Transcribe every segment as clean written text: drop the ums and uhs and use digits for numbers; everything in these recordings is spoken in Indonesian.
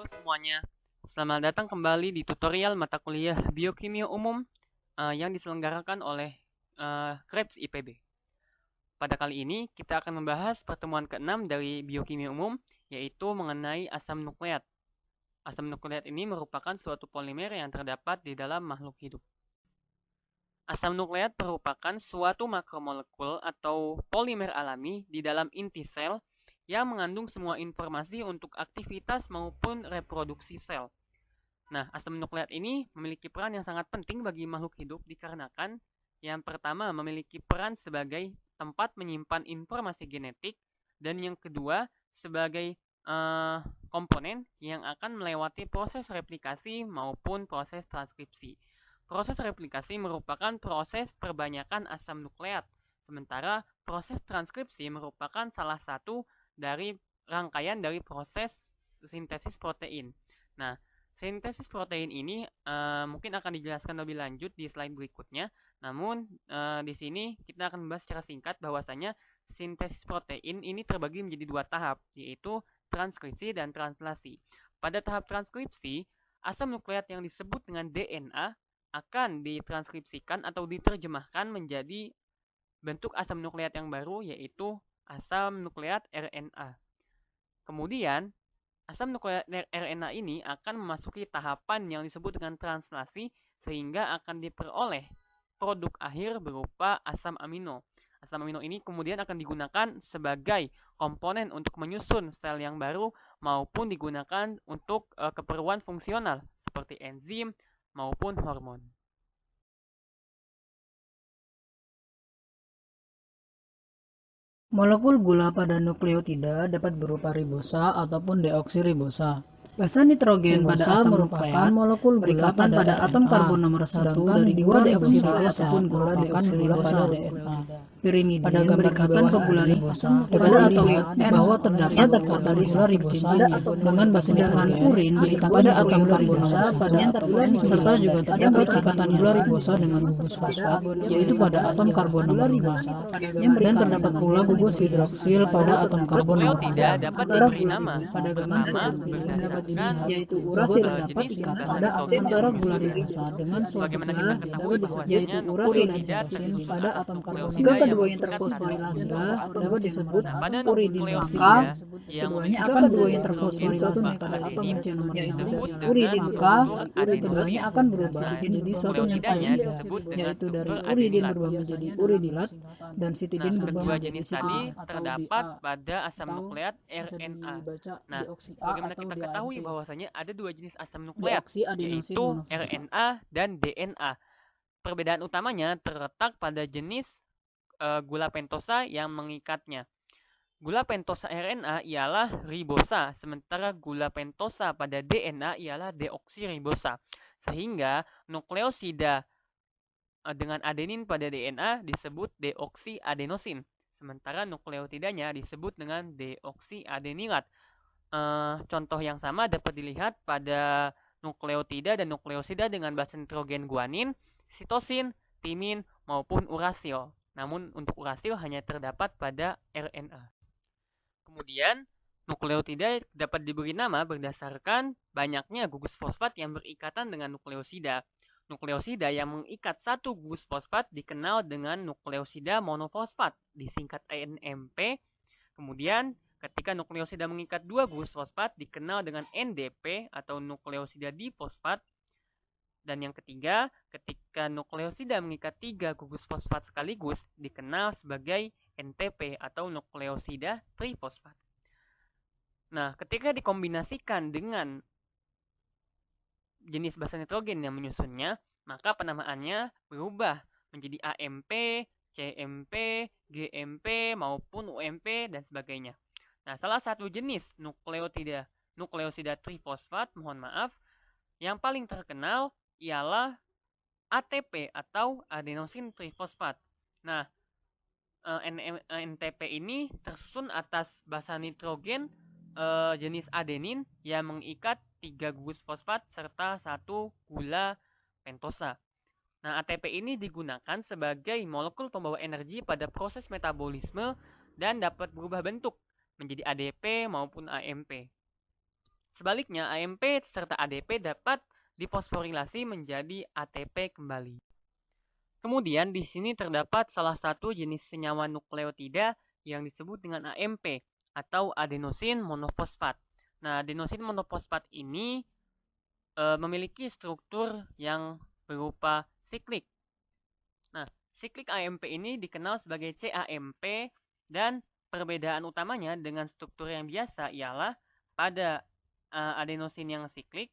semuanya, selamat datang kembali di tutorial mata kuliah Biokimia Umum yang diselenggarakan oleh KREPS IPB. Pada kali ini kita akan membahas pertemuan ke-6 dari Biokimia Umum, yaitu mengenai asam nukleat. Asam nukleat ini merupakan suatu polimer yang terdapat di dalam makhluk hidup. Asam nukleat merupakan suatu makromolekul atau polimer alami di dalam inti sel yang mengandung semua informasi untuk aktivitas maupun reproduksi sel. Nah, asam nukleat ini memiliki peran yang sangat penting bagi makhluk hidup dikarenakan yang pertama memiliki peran sebagai tempat menyimpan informasi genetik dan yang kedua sebagai komponen yang akan melewati proses replikasi maupun proses transkripsi. Proses replikasi merupakan proses perbanyakan asam nukleat, sementara proses transkripsi merupakan salah satu dari rangkaian dari proses sintesis protein. Nah, sintesis protein ini mungkin akan dijelaskan lebih lanjut di slide berikutnya. Namun di sini kita akan membahas secara singkat bahwasanya sintesis protein ini terbagi menjadi dua tahap, yaitu transkripsi dan translasi. Pada tahap transkripsi, asam nukleat yang disebut dengan DNA akan ditranskripsikan atau diterjemahkan menjadi bentuk asam nukleat yang baru, yaitu asam nukleat RNA. Kemudian, asam nukleat RNA ini akan memasuki tahapan yang disebut dengan translasi sehingga akan diperoleh produk akhir berupa asam amino. Asam amino ini kemudian akan digunakan sebagai komponen untuk menyusun sel yang baru maupun digunakan untuk keperluan fungsional seperti enzim maupun hormon. Molekul gula pada nukleotida dapat berupa ribosa ataupun deoksiribosa. Basa nitrogen pada asam merupakan molekul gula pada atom karbon nomor 1 dari dua deoksiribosa ataupun gula deoksiribosa pada DNA. Pirimidin pada gambar di bawah ke gula ribosa dapat dilihat bahwa terdapat dari gula ribosa dengan basa nitrogen urin diikat pada atom karbon nomor 1 serta juga terdapat ikatan gula ribosa dengan gugus fosfat yaitu pada atom karbon nomor 5 dan terdapat pula gugus hidroksil pada atom karbon nomor 4. Dapat diberi nama dengan pertama berdasarkan yaitu urasil dapat jenis ikat basa pada nitrogen antara yang gula menyusun. ribosa dengan suatu Bagaimana sel kita ketahui yaitu bahwasanya urasil dan nukleotida hidrosin tersusun pada atas atom karbon. nukleosida Jika yang keduanya mengikat terfosforilase satu dapat disebut pada uridin, nukleosida maka yang keduanya memiliki akan berubah struktur terfosforilase berupa pada atom adenin yang nomor disebut dengan uridin, maka struktur keduanya adenosin. akan berubah Nah, menjadi suatu nukleotidanya nukleotida disebut dengan yaitu dari struktur uridin adenilat. berubah menjadi uridilat dan Nah, sitidin berubah kedua menjadi jenis sitidin tadi terdapat pada asam nukleat bisa RNA. dibaca Nah, deoksi A sebagaimana atau kita ketahui DANT. bahwasanya ada dua jenis asam nukleat, Deoksi adenosin yaitu monofosfat. RNA dan DNA. Perbedaan utamanya terletak pada jenis gula pentosa yang mengikatnya. Gula pentosa RNA ialah ribosa, sementara gula pentosa pada DNA ialah deoksiribosa. Sehingga nukleosida dengan adenin pada DNA disebut deoksiadenosin, sementara nukleotidanya disebut dengan deoksiadenilat. Contoh yang sama dapat dilihat pada nukleotida dan nukleosida dengan basa nitrogen guanin, sitosin, timin, maupun urasil. Namun untuk urasil hanya terdapat pada RNA. Kemudian, nukleotida dapat diberi nama berdasarkan banyaknya gugus fosfat yang berikatan dengan nukleosida. Nukleosida yang mengikat satu gugus fosfat dikenal dengan nukleosida monofosfat, disingkat NMP. Kemudian, ketika nukleosida mengikat dua gugus fosfat dikenal dengan NDP atau nukleosida difosfat. Dan yang ketiga, ketika nukleosida mengikat tiga gugus fosfat sekaligus dikenal sebagai NTP atau nukleosida trifosfat. Nah, ketika dikombinasikan dengan jenis basa nitrogen yang menyusunnya, maka penamaannya berubah menjadi AMP, CMP, GMP, maupun UMP, dan sebagainya. Nah, salah satu jenis nukleosida trifosfat, mohon maaf, yang paling terkenal ialah ATP atau adenosin trifosfat. Nah, NTP ini tersusun atas basa nitrogen jenis adenin yang mengikat 3 gugus fosfat serta 1 gula pentosa. Nah, ATP ini digunakan sebagai molekul pembawa energi pada proses metabolisme dan dapat berubah bentuk menjadi ADP maupun AMP. Sebaliknya, AMP serta ADP dapat difosforilasi menjadi ATP kembali. Kemudian di sini terdapat salah satu jenis senyawa nukleotida yang disebut dengan AMP atau adenosin monofosfat. Nah, adenosin monofosfat ini memiliki struktur yang berupa siklik. Nah, siklik AMP ini dikenal sebagai CAMP dan perbedaan utamanya dengan struktur yang biasa ialah pada adenosin yang siklik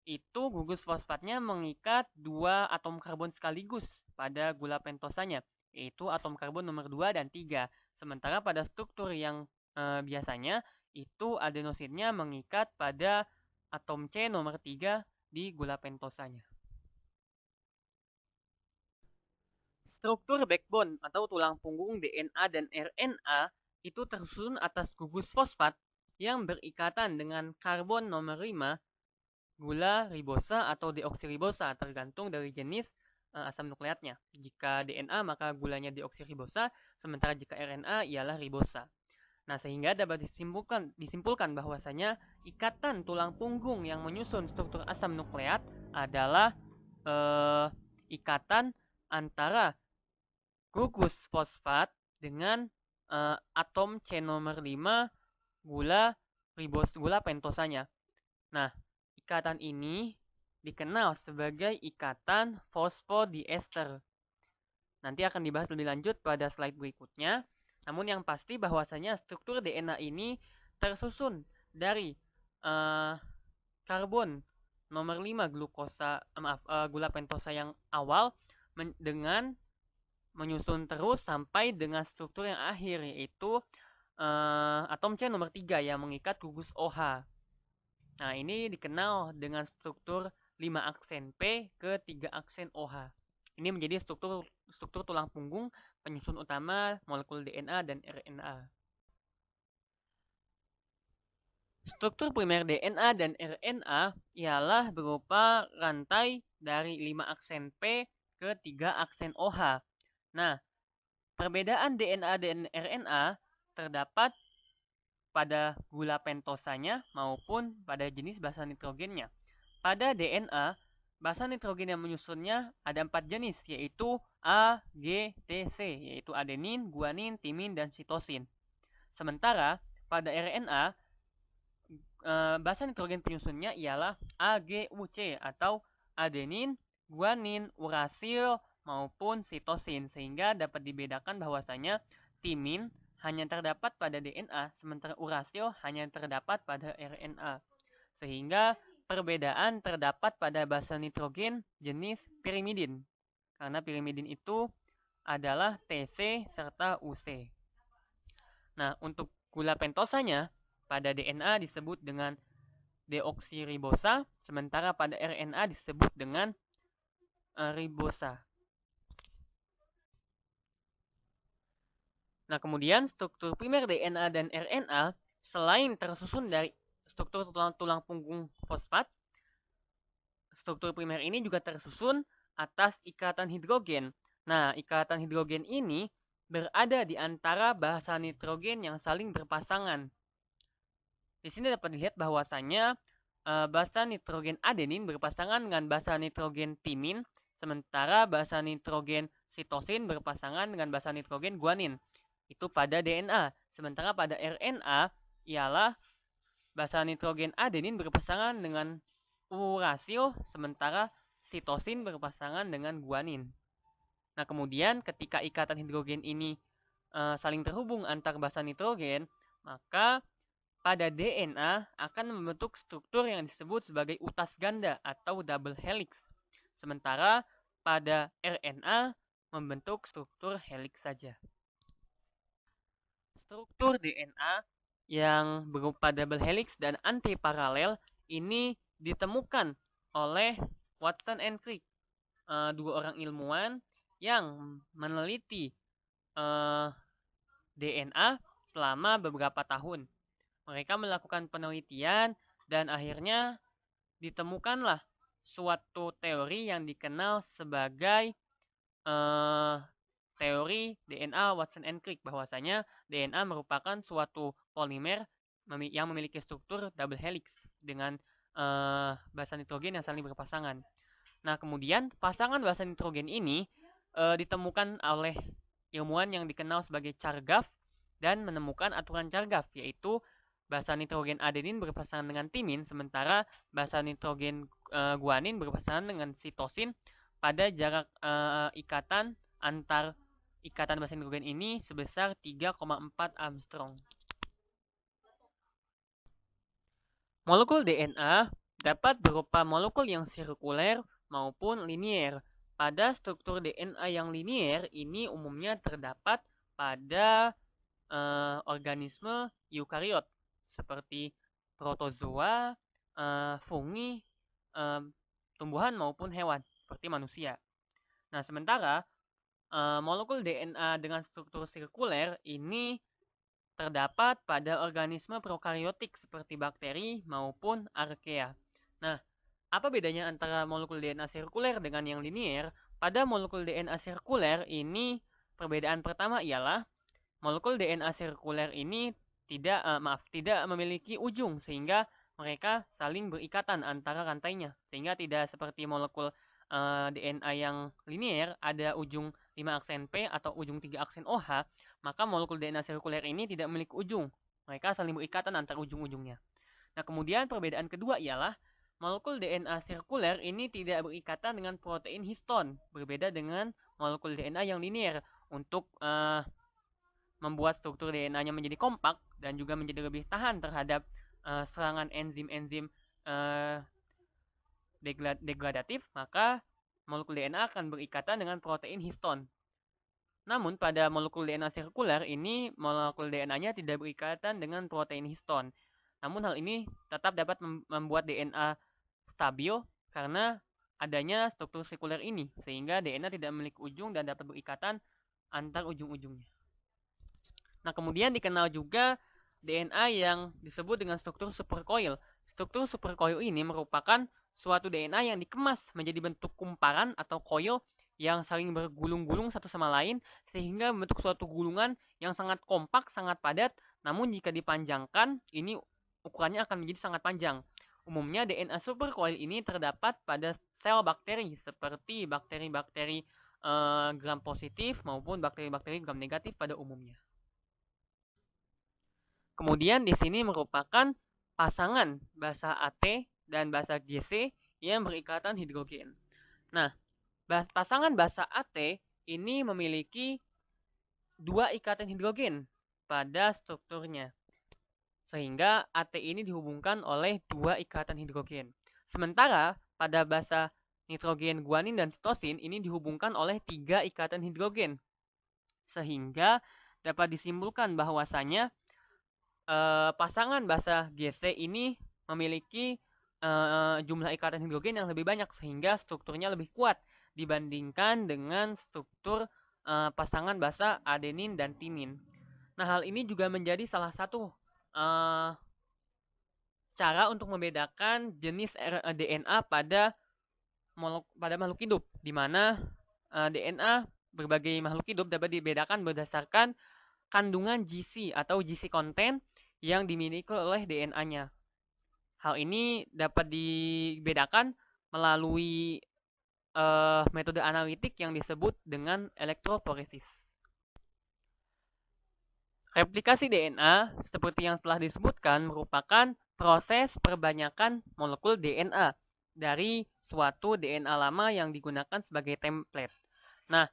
itu gugus fosfatnya mengikat dua atom karbon sekaligus pada gula pentosanya, yaitu atom karbon nomor 2 dan 3. Sementara pada struktur yang biasanya itu adenosinnya mengikat pada atom C nomor 3 di gula pentosanya. Struktur backbone atau tulang punggung DNA dan RNA itu tersusun atas gugus fosfat yang berikatan dengan karbon nomor 5 gula ribosa atau deoksiribosa tergantung dari jenis asam nukleatnya. Jika DNA maka gulanya deoksiribosa, sementara jika RNA ialah ribosa. Nah, sehingga dapat disimpulkan bahwasanya ikatan tulang punggung yang menyusun struktur asam nukleat adalah ikatan antara gugus fosfat dengan atom C nomor 5 gula pentosanya. Nah, ikatan ini dikenal sebagai ikatan fosfodiester. Nanti akan dibahas lebih lanjut pada slide berikutnya. Namun yang pasti bahwasanya struktur DNA ini tersusun dari karbon nomor 5 gula pentosa yang awal dengan menyusun terus sampai dengan struktur yang akhir, yaitu atom C nomor 3 yang mengikat gugus OH. Nah, ini dikenal dengan struktur 5 aksen P ke 3 aksen OH. Ini menjadi struktur tulang punggung penyusun utama molekul DNA dan RNA. Struktur primer DNA dan RNA ialah berupa rantai dari 5 aksen P ke 3 aksen OH. Nah, perbedaan DNA dan RNA terdapat pada gula pentosanya maupun pada jenis basa nitrogennya. Pada DNA, basa nitrogen yang menyusunnya ada 4 jenis, yaitu A, G, T, C, yaitu adenin, guanin, timin, dan sitosin. Sementara pada RNA, basa nitrogen penyusunnya ialah A, G, U, C atau adenin, guanin, urasil, maupun sitosin, sehingga dapat dibedakan bahwasanya timin hanya terdapat pada DNA, sementara urasil hanya terdapat pada RNA. Sehingga perbedaan terdapat pada basa nitrogen jenis pirimidin, karena pirimidin itu adalah TC serta UC. Nah, untuk gula pentosanya pada DNA disebut dengan deoksiribosa, sementara pada RNA disebut dengan ribosa. Nah, kemudian struktur primer DNA dan RNA selain tersusun dari struktur tulang punggung fosfat, struktur primer ini juga tersusun atas ikatan hidrogen. Nah, ikatan hidrogen ini berada di antara basa nitrogen yang saling berpasangan. Di sini dapat dilihat bahwasanya basa nitrogen adenin berpasangan dengan basa nitrogen timin, sementara basa nitrogen sitosin berpasangan dengan basa nitrogen guanin. Itu pada DNA. Sementara pada RNA ialah basa nitrogen adenin berpasangan dengan urasil, sementara sitosin berpasangan dengan guanin. Nah, kemudian ketika ikatan hidrogen ini saling terhubung antar basa nitrogen, maka pada DNA akan membentuk struktur yang disebut sebagai utas ganda atau double helix. Sementara pada RNA membentuk struktur helix saja. Struktur DNA yang berupa double helix dan antiparalel ini ditemukan oleh Watson and Crick, dua orang ilmuwan yang meneliti DNA selama beberapa tahun. Mereka melakukan penelitian dan akhirnya ditemukanlah suatu teori yang dikenal sebagai teori DNA Watson and Crick, bahwasanya DNA merupakan suatu polimer yang memiliki struktur double helix. dengan basa nitrogen yang saling berpasangan. Nah, kemudian pasangan basa nitrogen ini ditemukan oleh ilmuwan yang dikenal sebagai Chargaff dan menemukan aturan Chargaff, yaitu basa nitrogen adenin berpasangan dengan timin, sementara basa nitrogen guanin berpasangan dengan sitosin pada jarak ikatan antar ikatan basa nitrogen ini sebesar 3,4 Armstrong. Molekul DNA dapat berupa molekul yang sirkuler maupun linier. Pada struktur DNA yang linier ini umumnya terdapat pada organisme eukariot seperti protozoa, fungi, tumbuhan maupun hewan seperti manusia. Nah, sementara molekul DNA dengan struktur sirkuler ini terdapat pada organisme prokariotik seperti bakteri maupun archaea. Nah, apa bedanya antara molekul DNA sirkuler dengan yang linier? Pada molekul DNA sirkuler ini, perbedaan pertama ialah molekul DNA sirkuler ini tidak memiliki ujung, sehingga mereka saling berikatan antara rantainya, sehingga tidak seperti molekul DNA yang linier ada ujung 5 aksen P atau ujung 3 aksen OH, maka molekul DNA sirkuler ini tidak memiliki ujung. Mereka saling berikatan antar ujung-ujungnya. Nah, kemudian perbedaan kedua ialah molekul DNA sirkuler ini tidak berikatan dengan protein histon, berbeda dengan molekul DNA yang linier. Untuk membuat struktur DNA-nya menjadi kompak dan juga menjadi lebih tahan terhadap serangan enzim-enzim degradatif, maka molekul DNA akan berikatan dengan protein histon. Namun pada molekul DNA sirkuler ini molekul DNA-nya tidak berikatan dengan protein histon. Namun hal ini tetap dapat membuat DNA stabil karena adanya struktur sirkuler ini, sehingga DNA tidak memiliki ujung dan dapat berikatan antar ujung-ujungnya. Nah, kemudian dikenal juga DNA yang disebut dengan struktur supercoil. Struktur supercoil ini merupakan suatu DNA yang dikemas menjadi bentuk kumparan atau coil yang saling bergulung-gulung satu sama lain sehingga membentuk suatu gulungan yang sangat kompak, sangat padat, namun jika dipanjangkan, ini ukurannya akan menjadi sangat panjang. Umumnya DNA supercoil ini terdapat pada sel bakteri seperti bakteri-bakteri gram positif maupun bakteri-bakteri gram negatif pada umumnya. Kemudian di sini merupakan pasangan basa AT dan basa GC yang berikatan hidrogen. Nah, pasangan basa AT ini memiliki dua ikatan hidrogen pada strukturnya, sehingga AT ini dihubungkan oleh dua ikatan hidrogen. Sementara pada basa nitrogen, guanin, dan sitosin ini dihubungkan oleh 3 ikatan hidrogen, sehingga dapat disimpulkan bahwasanya pasangan basa GC ini memiliki jumlah ikatan hidrogen yang lebih banyak sehingga strukturnya lebih kuat dibandingkan dengan struktur pasangan basa adenin dan timin. Nah, hal ini juga menjadi salah satu cara untuk membedakan jenis DNA pada makhluk hidup, di mana DNA berbagai makhluk hidup dapat dibedakan berdasarkan kandungan GC atau GC content yang dimiliki oleh DNA-nya. Hal ini dapat dibedakan melalui metode analitik yang disebut dengan elektroforesis. Replikasi DNA, seperti yang telah disebutkan, merupakan proses perbanyakan molekul DNA dari suatu DNA lama yang digunakan sebagai template. Nah,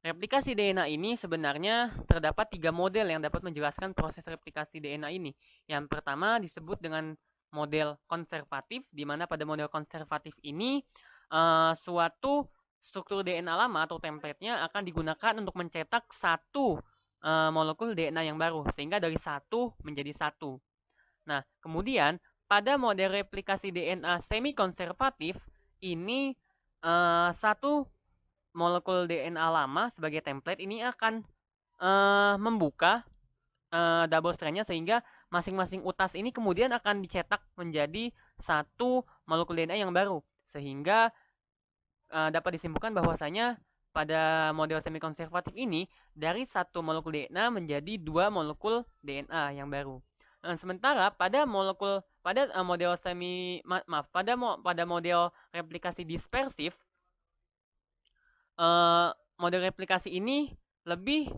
replikasi DNA ini sebenarnya terdapat 3 model yang dapat menjelaskan proses replikasi DNA ini. Yang pertama disebut dengan model konservatif, di mana pada model konservatif ini suatu struktur DNA lama atau template-nya akan digunakan untuk mencetak satu molekul DNA yang baru, sehingga dari satu menjadi satu. Nah, kemudian pada model replikasi DNA semi-konservatif ini satu molekul DNA lama sebagai template ini akan membuka double strand-nya sehingga masing-masing utas ini kemudian akan dicetak menjadi satu molekul DNA yang baru, sehingga dapat disimpulkan bahwasanya pada model semi-konservatif ini dari satu molekul DNA menjadi 2 molekul DNA yang baru. Sementara pada molekul pada model pada model replikasi dispersif, model replikasi ini lebih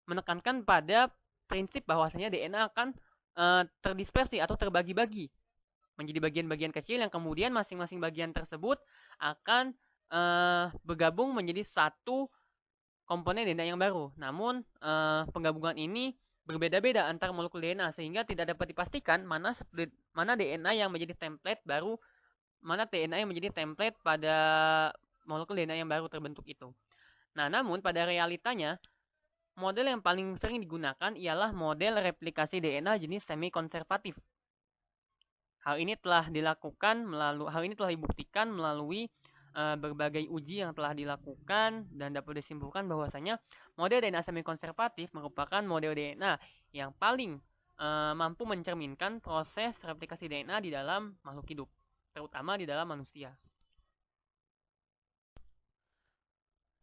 menekankan pada prinsip bahwasanya DNA akan terdispersi atau terbagi-bagi menjadi bagian-bagian kecil yang kemudian masing-masing bagian tersebut akan bergabung menjadi satu komponen DNA yang baru. Namun penggabungan ini berbeda-beda antar molekul DNA sehingga tidak dapat dipastikan mana DNA yang menjadi template baru, mana DNA yang menjadi template pada molekul DNA yang baru terbentuk itu. Nah, namun pada realitanya model yang paling sering digunakan ialah model replikasi DNA jenis semi-konservatif. Hal ini telah dibuktikan melalui berbagai uji yang telah dilakukan dan dapat disimpulkan bahwasanya model DNA semi-konservatif merupakan model DNA yang paling mampu mencerminkan proses replikasi DNA di dalam makhluk hidup, terutama di dalam manusia.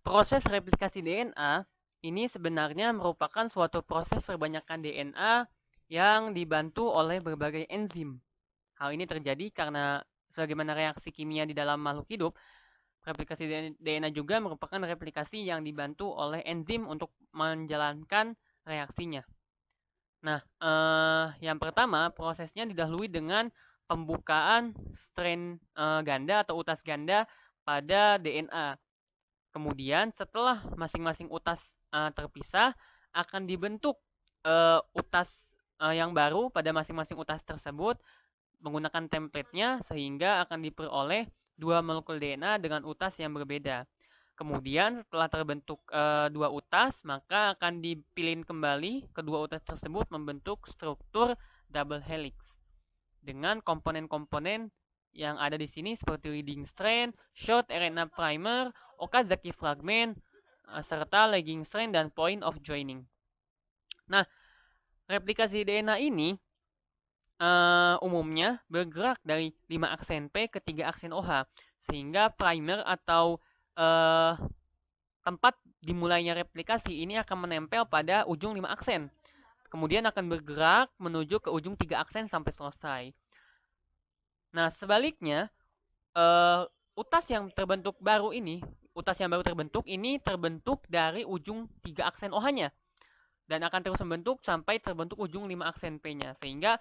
Proses replikasi DNA ini sebenarnya merupakan suatu proses perbanyakan DNA yang dibantu oleh berbagai enzim. Hal ini terjadi karena sebagaimana reaksi kimia di dalam makhluk hidup, replikasi DNA juga merupakan replikasi yang dibantu oleh enzim untuk menjalankan reaksinya. Nah, yang pertama prosesnya didahului dengan pembukaan strain ganda atau utas ganda pada DNA. Kemudian setelah masing-masing utas terpisah, akan dibentuk utas yang baru pada masing-masing utas tersebut menggunakan template-nya sehingga akan diperoleh dua molekul DNA dengan utas yang berbeda. Kemudian setelah terbentuk dua utas, maka akan dipilih kembali kedua utas tersebut membentuk struktur double helix dengan komponen-komponen yang ada di sini seperti leading strand, short RNA primer, Okazaki fragment, serta lagging strand dan point of joining. Nah, replikasi DNA ini umumnya bergerak dari 5 aksen P ke 3 aksen OH, sehingga primer atau tempat dimulainya replikasi ini akan menempel pada ujung 5 aksen. Kemudian akan bergerak menuju ke ujung 3 aksen sampai selesai. Nah, sebaliknya, utas yang baru terbentuk ini terbentuk dari ujung 3 aksen OH-nya. Dan akan terus membentuk sampai terbentuk ujung 5 aksen P-nya. Sehingga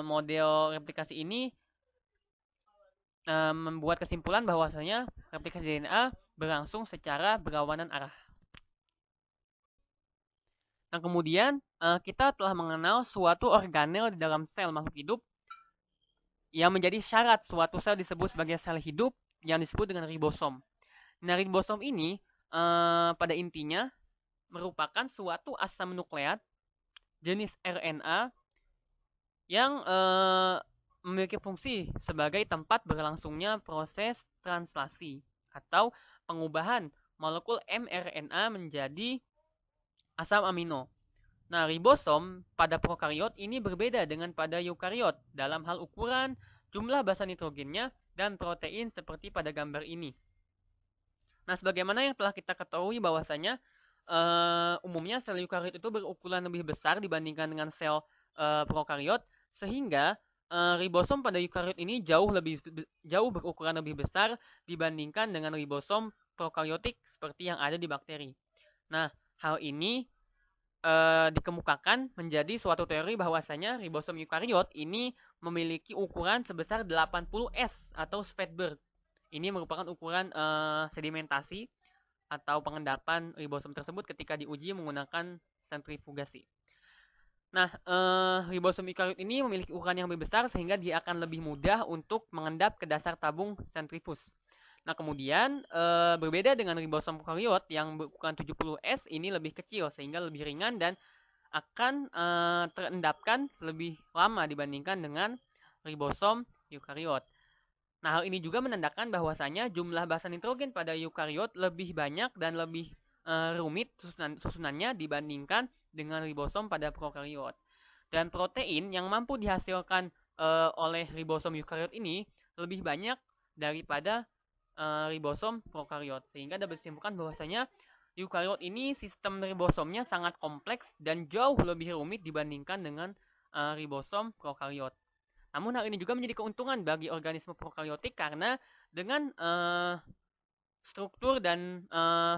model replikasi ini membuat kesimpulan bahwasanya replikasi DNA berlangsung secara berlawanan arah. Nah, kemudian kita telah mengenal suatu organel di dalam sel makhluk hidup yang menjadi syarat suatu sel disebut sebagai sel hidup yang disebut dengan ribosom. Nah, ribosom ini pada intinya merupakan suatu asam nukleat jenis RNA yang memiliki fungsi sebagai tempat berlangsungnya proses translasi atau pengubahan molekul mRNA menjadi asam amino. Nah, ribosom pada prokariot ini berbeda dengan pada eukariot dalam hal ukuran, jumlah basa nitrogennya, dan protein seperti pada gambar ini. Nah, sebagaimana yang telah kita ketahui bahwasanya umumnya sel eukariot itu berukuran lebih besar dibandingkan dengan sel prokariot, sehingga ribosom pada eukariot ini jauh berukuran lebih besar dibandingkan dengan ribosom prokariotik seperti yang ada di bakteri. Nah, hal ini dikemukakan menjadi suatu teori bahwasanya ribosom eukariot ini memiliki ukuran sebesar 80S atau Svedberg. Ini merupakan ukuran sedimentasi atau pengendapan ribosom tersebut ketika diuji menggunakan sentrifugasi. Nah, ribosom eukariot ini memiliki ukuran yang lebih besar sehingga dia akan lebih mudah untuk mengendap ke dasar tabung sentrifus. Nah, kemudian berbeda dengan ribosom prokariot yang berukuran 70S ini lebih kecil sehingga lebih ringan dan akan terendapkan lebih lama dibandingkan dengan ribosom eukariot. Nah, hal ini juga menandakan bahwasanya jumlah basa nitrogen pada eukariot lebih banyak dan lebih rumit susunannya dibandingkan dengan ribosom pada prokariot. Dan protein yang mampu dihasilkan oleh ribosom eukariot ini lebih banyak daripada ribosom prokariot, sehingga dapat disimpulkan bahwasanya eukariot ini sistem ribosomnya sangat kompleks dan jauh lebih rumit dibandingkan dengan ribosom prokariot. Namun hal ini juga menjadi keuntungan bagi organisme prokaryotik karena dengan struktur dan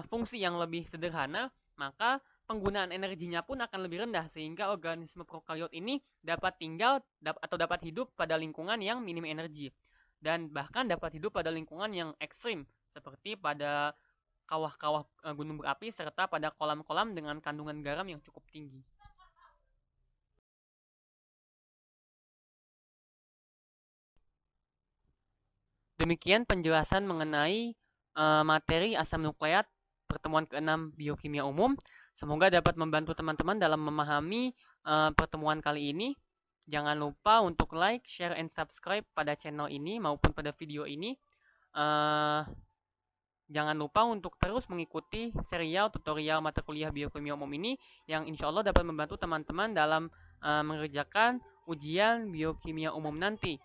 fungsi yang lebih sederhana, maka penggunaan energinya pun akan lebih rendah sehingga organisme prokaryot ini dapat tinggal atau dapat hidup pada lingkungan yang minim energi dan bahkan dapat hidup pada lingkungan yang ekstrim seperti pada kawah-kawah gunung berapi serta pada kolam-kolam dengan kandungan garam yang cukup tinggi. Demikian penjelasan mengenai materi asam nukleat pertemuan ke-6 biokimia umum. Semoga dapat membantu teman-teman dalam memahami pertemuan kali ini. Jangan lupa untuk like, share, and subscribe pada channel ini maupun pada video ini. Jangan lupa untuk terus mengikuti serial tutorial mata kuliah biokimia umum ini yang insya Allah dapat membantu teman-teman dalam mengerjakan ujian biokimia umum nanti.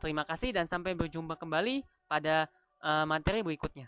Terima kasih dan sampai berjumpa kembali pada materi berikutnya.